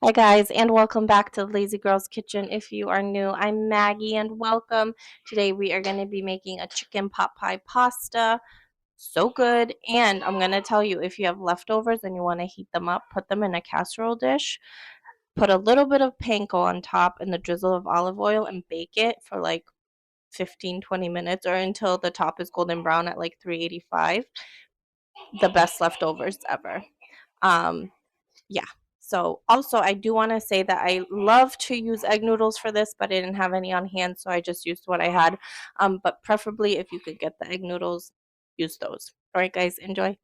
Hi, guys, and welcome back to Lazy Girl's Kitchen. If you are new, I'm Maggie, and welcome. Today, we are going to be making a chicken pot pie pasta. So good. And I'm going to tell you, if you have leftovers and you want to heat them up, put them in a casserole dish. Put a little bit of panko on top and the drizzle of olive oil and bake it for like 15-20 minutes or until the top is golden brown at like 385. The best leftovers ever. Um, yeah. So also I do want to say that I love to use egg noodles for this, but I didn't have any on hand, so I just used what I had. But preferably if you could get the egg noodles, use those. All right, guys, enjoy.